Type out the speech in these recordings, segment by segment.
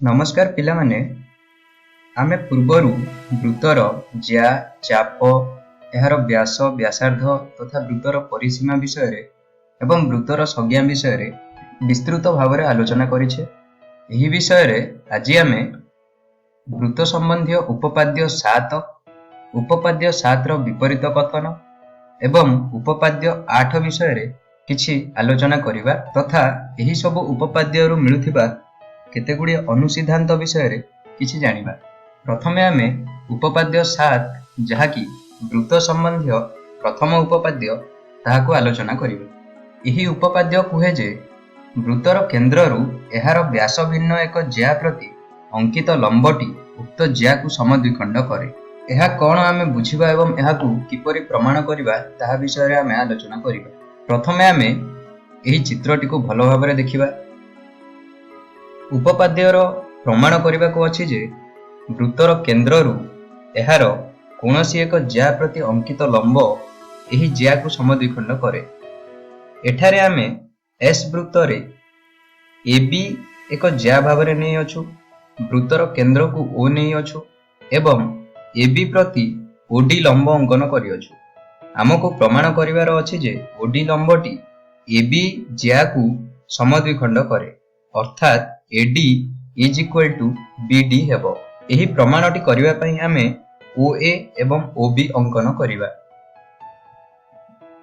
नमस्कार पिलामाने आमे पूर्वरु वृत्तर ज्या चाप एहार व्यास व्यासार्ध तथा वृत्तर परिसीमा विषय रे एवं वृत्तर संज्ञा विषय रे विस्तृत भाव रे आलोचना करिछे। एही विषय रे आज आमे वृत्त संबंधी उपपाद्य 7 उपपाद्य 7 रो विपरीत कथन एवं उपपाद्य 8 विषय रे किछि आलोचना करिबा तथा एही सब उपपाद्य रु मिलुथिबा केतेगुडी अनुसिद्धांत विषय रे किछि जानिबा। प्रथमे आमे उपपाद्य 7 जहाकी वृत्त संबंधी प्रथम उपपाद्य ताहाको आलोचना करिबा। एही उपपाद्य कुहे जे वृत्तर केंद्र रु एहार व्यास भिन्न एक ज्या प्रति अंकित लंबटी उक्त ज्या को समद्विखंड करे। एहा कोन आमे बुझिबा एवं एहाकू किपरि प्रमाण करिबा ताहा विषय रे आमे आलोचना करिबा। प्रथमे आमे एही चित्रटी को भलो भाबरे देखिबा। उपपाद्यर प्रमाण करने को अच्छी जे वृत्तर केंद्र रु एहार कौनसी एक ज्या प्रति अंकित लंब एही ज्या को समद्विखंड करे। एठारे आमे एस वृत्त रे एबी एक ज्या भाव रे नै अछु, वृत्तर केंद्र को ओ नै अछु एवं एबी प्रति ओडी लंब अंकन करि अछु। हमको प्रमाण करिवार अछि जे ओडी लंबटी एबी ज्या को समद्विखंड करे, अर्थात AD is equal to BD हेबो। एही प्रमाणटी करिवा पई आमे ओए एवं ओबी अंकन करिवा।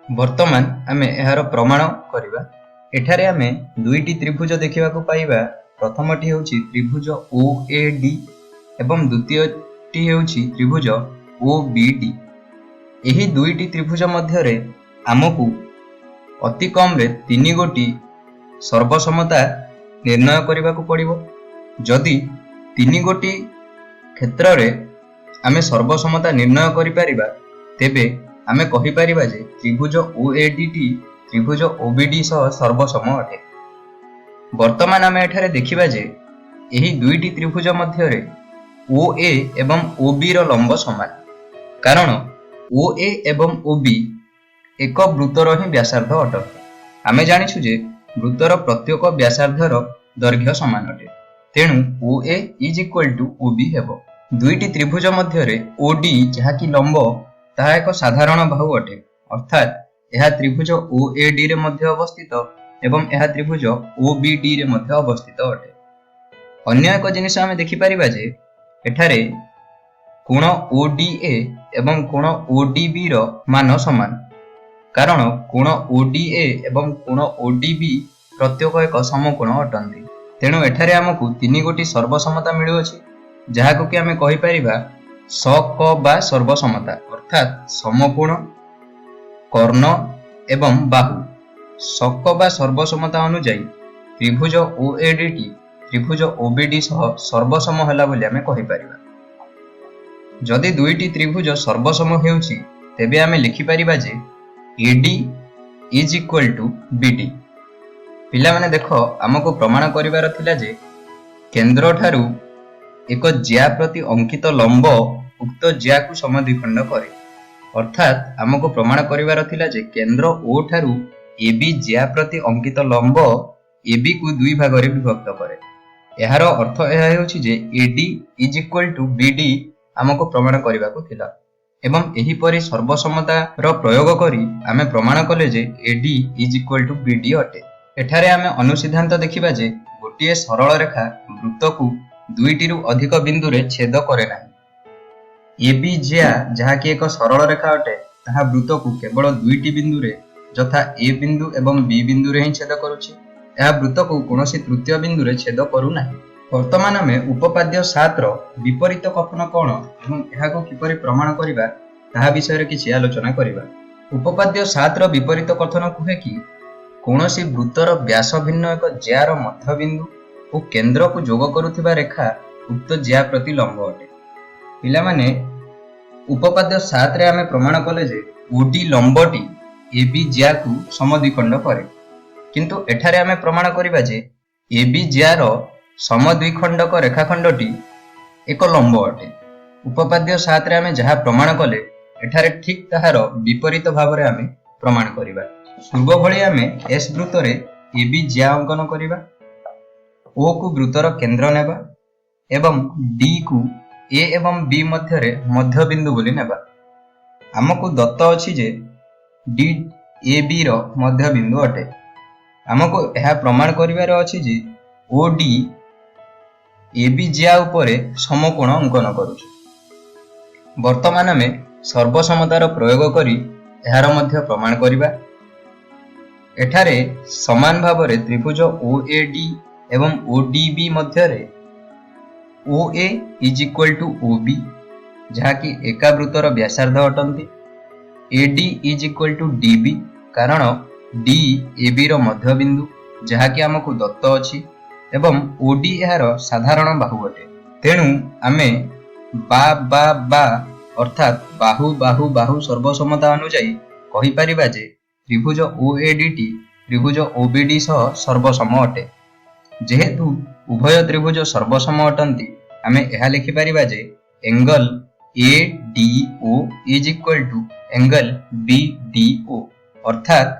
वर्तमान आमे एहार प्रमाण करिवा। एठारे आमे दुईटी त्रिभुज देखिबा को पाइबा। प्रथमटी हेउची त्रिभुज ओएडी एवं द्वितीयटी हेउची त्रिभुज ओबीडी। एही दुईटी त्रिभुज मध्य रे हमकु अति कम रे 3 गोटी सर्वसमता निर्णय करने को पड़िबो। जदि 3 गोटी क्षेत्र रे आमे सर्वसमता निर्णय करि परिबा तेबे आमे कहि परिबा जे त्रिभुज ओएडी टी त्रिभुज ओबीडी सह सर्वसम अटे। वर्तमान आमे एठारे देखिबा जे एही दुईटी त्रिभुज मध्य रे ओए एवं ओबी रो लंब समान, कारण ओए एवं ओबी एक वृत्तर ही व्यासार्ध अटते। आमे जानिछु जे वृत्तर प्रत्येक व्यासार्धर दैर्घ्य समान अटे, तेणु OA is equal to OB हेबो। दुईटी त्रिभुज मध्य रे OD जहाकी लंब ताहा एक साधारण बाहु अटे, अर्थात एहा त्रिभुज OAD रे मध्य अवस्थित एवं एहा त्रिभुज OBD रे मध्य अवस्थित अटे। अन्य एक जिनिस आमे देखि परिबा जे एठारे कोण ODA एवं कोण ODB रो मान समान, कारण कोण ODA एवं कोण ODB प्रत्येक एक समकोण अटंती। तेणु एठारे हमकु 3 गोटी सर्वसमता मिलु अछि, जहाको कि आमे कहि परिबा सक बा सर्वसमता, अर्थात समकोण कर्ण एवं बाहु। सक बा सर्वसमता अनुसार त्रिभुज ओएडी त्रिभुज ओबीडी सह सर्वसम होला बोली आमे कहि परिबा। जदि दुईटी त्रिभुज सर्वसम हेउछि तेबे आमे लिखि परिबा जे AD is equal to BD. पिला माने देखो हमको प्रमाण करिवार थिला जे केंद्र ठारू एक ज्या प्रति अंकित लंब उक्त ज्या को समद्विखंड करे, अर्थात हमको प्रमाण करिवार थिला जे केंद्र ओ ठारू एबी ज्या प्रति अंकित लंब एबी को दुई भाग रे विभक्त करे। एहार अर्थ एहा हेउछि जे AD is equal to BD हमको प्रमाण करिवा को थिला एवं एही परि सर्वसमता रो प्रयोग करी आमे प्रमाण कले जे AD is equal to BD अटे। एठारे आमे अनुसिद्धांत देखिबा जे गोटिए सरल रेखा वृत्त को दुईटी रु अधिक बिंदु रे छेद करे नाही। एबी ज्या जहाकी एक सरल रेखा अटे ताहा वृत्त को केवल दुईटी बिंदु रे यथा ए बिंदु एवं बी बिंदु रे ही छेद करूछि। एहा वृत्त को कोनोसी तृतीय बिंदु रे छेद करू नाही। वर्तमान आमे उपपाद्य 7 रो विपरीत कथन कोन एवं एहाको किपरि प्रमाण करिबा ताहा विषय रे किछि आलोचना करिबा। उपपाद्य 7 रो विपरीत कथन कुहे कि कोनोसी वृत्तर व्यास भिन्न एक ज्या रो मध्य बिंदु और केंद्र को जोग करुथिबा रेखा उक्त ज्या प्रति लंब अटे। पिला माने उपपाद्य 7 रे आमे प्रमाण कले जे ओडी लंबटी एबी ज्या को समद्विखंड करे, किंतु एठारे आमे प्रमाण करिबा जे एबी ज्या रो समद्विखंडक रेखाखंडटी एक लंब अटे। उपपाद्य 7 रे आमे जहा प्रमाण कले एठारे ठीक ताहार विपरीत भाव रे आमे प्रमाण करिबा। पूर्व भली आमे एस वृत्त रे एबी ज्या अंकन करिबा, ओ को वृत्तर केंद्र नेबा एवं डी को ए एवं बी मध्य मध्यबिंदु बोली नेबा। आमको दत्त अछि जे डी ए बी रो मध्यबिंदु अटे। आमको यह प्रमाण करिवार अछि जे ओ डी ए बी ज्या उपरे समकोण अंकन करूछु। वर्तमान आमे सर्वसमतार प्रयोग करी एहार मध्य प्रमाण करिबा। एठारे समान भावरे त्रिभुज OAD एवं ODB मध्य OA is equal to OB जहा कि एका वृत्तर व्यासार्ध अटंती। AD is equal to DB कारण D AB रो मध्य बिंदु जहा कि हमकु दत्त अछि एवं OD एहार साधारण बाहु अटे। तेणु आमे बा बा बा अर्थात बाहु बाहु बाहु सर्वसमता अनुଯାयी कहि परिबा जे त्रिभुज OAD टी त्रिभुज OBD सह सर्वसम अटे। जेहेतु उभय त्रिभुज सर्वसम अटंती आमे एहा लिखि परिबा जे angle ADO is equal to angle BDO अर्थात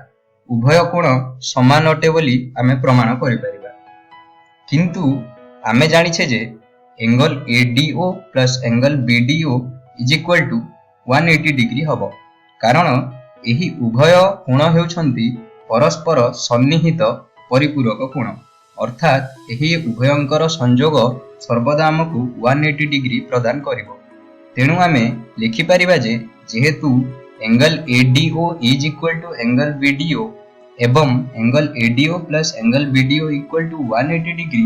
उभय कोण समान अटे बोली आमे प्रमाण करि परिबा। किंतु आमे जानिछे जे angle ADO plus angle BDO is equal to 180 degree हबो कारण एही उभय कोण हेउछंती परस्पर सन्निहित परिपूरक कोण अर्थात एही उभयंकर संयोग सर्वदा हमकु 180 डिग्री प्रदान करिवो। तेणु आमे लिखि परिबा जे जेहेतु angle ADO is equal to angle BDO एवं angle ADO plus angle BDO equal to 180 degree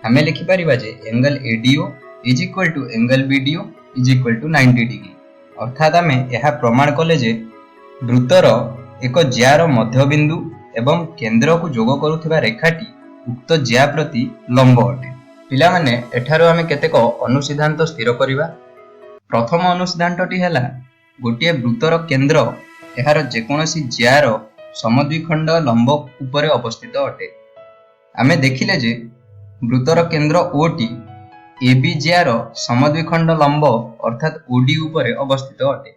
हमें लिखि परिबा जे angle ADO is equal to angle BDO is equal to 90 degree अर्थात आमे यह प्रमाण कले जे वृत्तर एक ज्यार मध्यबिंदु एवं केंद्र को जोग करुथिबा रेखाटी उक्त ज्या प्रति लंब अटे। पिला माने एठारो आमे केतेक अनुसिद्धांत स्थिर करिबा। प्रथम अनुसिद्धांतटी हैला गोटिए वृत्तर केंद्र एहार जेकोनोसी ज्यार समद्विखंड लंब उपरे अवस्थित अटे। आमे देखिले जे वृत्तर केंद्र OT AB ज्यार समद्विखंड लंब अर्थात OD उपरे अवस्थित अटे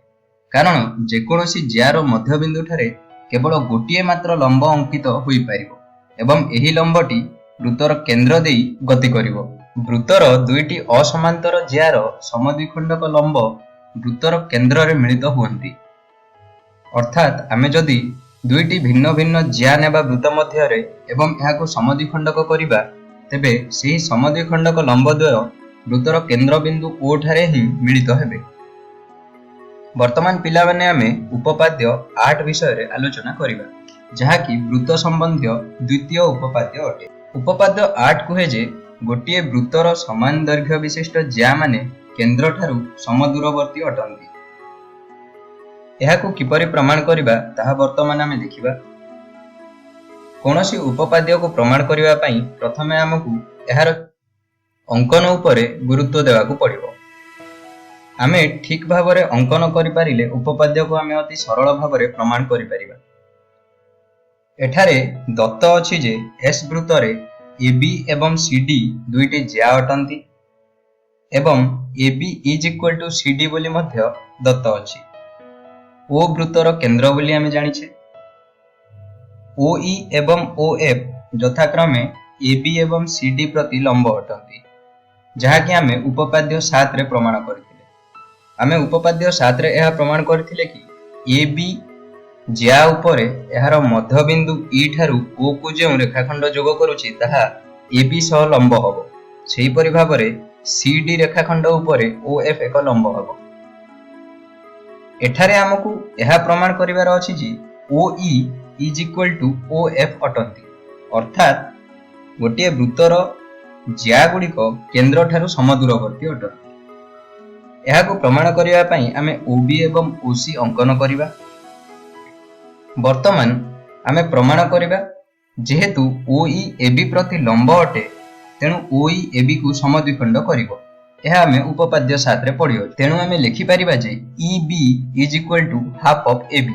कारण जेकोनोसी ज्यार मध्यबिंदु ठारे केवल गोटिए मात्र लंब अंकित होई परिबो एवं एही लंबटी वृत्तर केंद्र देई गति करिवो। वृत्तर दुईटी असमांतर ज्यार समद्विखंडक लंब वृत्तर केंद्र रे मिलित हुअंती अर्थात आमे जदि दुईटी भिन्न भिन्न ज्या नेबा वृत्त मध्य रे एवं एहाको समद्विखंडक करिबा तेबे सेही समद्विखंडक लंब द्वय वृत्तर केंद्र बिंदु O ठारे ही मिलित हेबे। वर्तमान पिला माने आमे उपपाद्य 8 विषय रे आलोचना करिबा जहा कि वृत्त संबंधी द्वितीय उपपाद्य अटे। उपपाद्य 8 कहे जे गोटिए वृत्तर समान दैर्घ्य विशिष्ट ज्या माने केंद्र ठारू समदूरवर्ती अटंती। एहाको किपरि प्रमाण करिबा ताहा वर्तमान आमे देखिबा। कोनोसी उपपाद्य को प्रमाण करिबा पई प्रथमे हमकु एहार अंकन उपरे गुरुत्व देवाकू पड़िबो। आमे ठीक भावरे अंकन करि पारिले उपपाद्य को आमे अति सरल भावरे प्रमाण करि परिबा। एठारे दत्त अछि जे S वृत्तरे AB एवं CD दुईटी ज्या अटंती एवं AB is equal to CD बोली मध्य दत्त अछि। O वृत्तर केंद्र बोली आमे जानिछे। OE एवं OF यथाक्रमे AB एवं CD प्रति लंब अटंती जहा कि आमे उपपाद्य 7 रे प्रमाण करथिले। आमे उपपाद्य 7 रे एहा प्रमाण करथिले कि AB ज्या उपरे एहार मध्यबिंदु E ठारू O को जे रेखाखंड जोग करूछि ताहा AB सह लंब हबो। सेही परि भाबरे CD रेखाखंड उपरे OF एक लंब हबो। एठारे हमकु एहा प्रमाण करिवार अछि जे OE is equal to OF अटंती अर्थात गोटिए वृत्तर ज्या गुड़िक केंद्र ठारू समदूरवर्ती अटंती। एहाको प्रमाण करिवा पई आमे OB एवं OC अंकन करिवा। वर्तमान आमे प्रमाण करिवा जेहेतु OE AB प्रति लंब अटे तेणु OE AB को समद्विखंड करिवो। एहा आमे उपपाद्य 7 रे पढियो। तेणु आमे लिखि परिबा जे EB is equal to half of AB।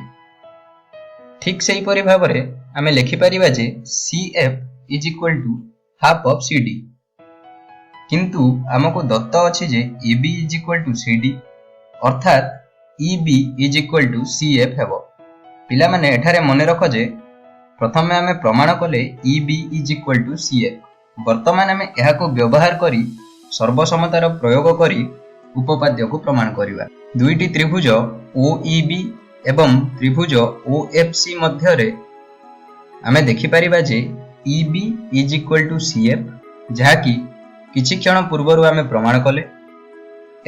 ठीक सेही परि भाबरे आमे लिखि परिबा जे CF is equal to half of CD। किंतु हमको दत्त अछि जे AB is equal to CD अर्थात EB is equal to CF हेबो। पिला माने एठारे मने रख जे प्रथमे हमें प्रमाण कले EB is equal to CF। वर्तमान हमें एहाको व्यवहार करी ସର୍ବସମତାର ପ୍ରୟୋଗ କରି ଉପପାଦ୍ୟକୁ ପ୍ରମାଣ କରିବା। ଦୁଇଟି ତ୍ରିଭୁଜ OEB ଏବଂ ତ୍ରିଭୁଜ OFC ମଧ୍ୟରେ ଆମେ ଦେଖିପାରିବା ଯେ EB is equal to CF, ଯାହାକି କିଛି କ୍ଷଣ ପୂର୍ବରୁ ଆମେ ପ୍ରମାଣ କଲେ,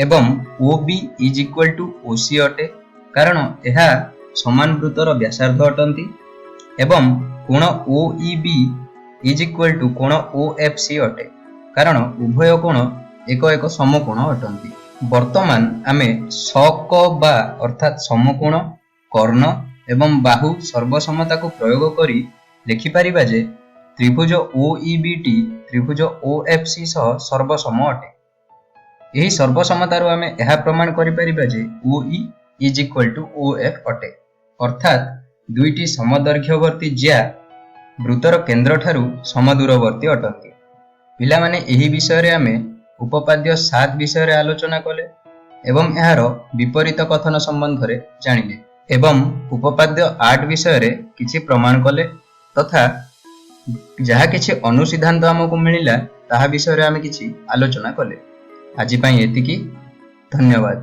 ଏବଂ OB is equal to OC ଅଟେ, କାରଣ ଏହା ସମାନ ବୃତ୍ତର ବ୍ୟାସାର୍ଦ୍ଧ ଅଟନ୍ତି, ଏବଂ କୋଣ OEB is equal to କୋଣ OFC ଅଟେ, କାରଣ ଉଭୟ କୋଣ ଏକ ଏକ ସମକୋଣ ଅଟନ୍ତି। ବର୍ତ୍ତମାନ ଆମେ ସକ ବା ଅର୍ଥାତ୍ ସମକୋଣ, କର୍ଣ୍ଣ ଏବଂ ବାହୁ ସର୍ବସମତାକୁ ପ୍ରୟୋଗ କରି ଲେଖିପାରିବା ଯେ ତ୍ରିଭୁଜ OEB ଟି ତ୍ରିଭୁଜ OFC ସହ ସର୍ବସମ ଅଟେ। ଏହି ସର୍ବସମତାରୁ ଆମେ ଏହା ପ୍ରମାଣ କରିପାରିବା ଯେ OE is equal to OF ଅଟେ, ଅର୍ଥାତ୍ ଦୁଇଟି ସମଦୈର୍ଘ୍ୟବର୍ତ୍ତୀ ଜ୍ୟା ବୃତ୍ତର କେନ୍ଦ୍ରଠାରୁ ସମଦୂରବର୍ତ୍ତୀ ଅଟନ୍ତି। ପିଲାମାନେ, ଏହି ବିଷୟରେ ଆମେ ଉପପାଦ୍ୟ 7 ବିଷୟରେ ଆଲୋଚନା କଲେ ଏବଂ ଏହାର ବିପରୀତ କଥନ ସମ୍ବନ୍ଧରେ ଜାଣିଲେ, ଏବଂ ଉପପାଦ୍ୟ 8 ବିଷୟରେ କିଛି ପ୍ରମାଣ କଲେ ତଥା ଯାହା କିଛି ଅନୁସିଦ୍ଧାନ୍ତ ଆମକୁ ମିଳିଲା ତାହା ବିଷୟରେ ଆମେ କିଛି ଆଲୋଚନା କଲେ। ଆଜି ପାଇଁ ଏତିକି। ଧନ୍ୟବାଦ।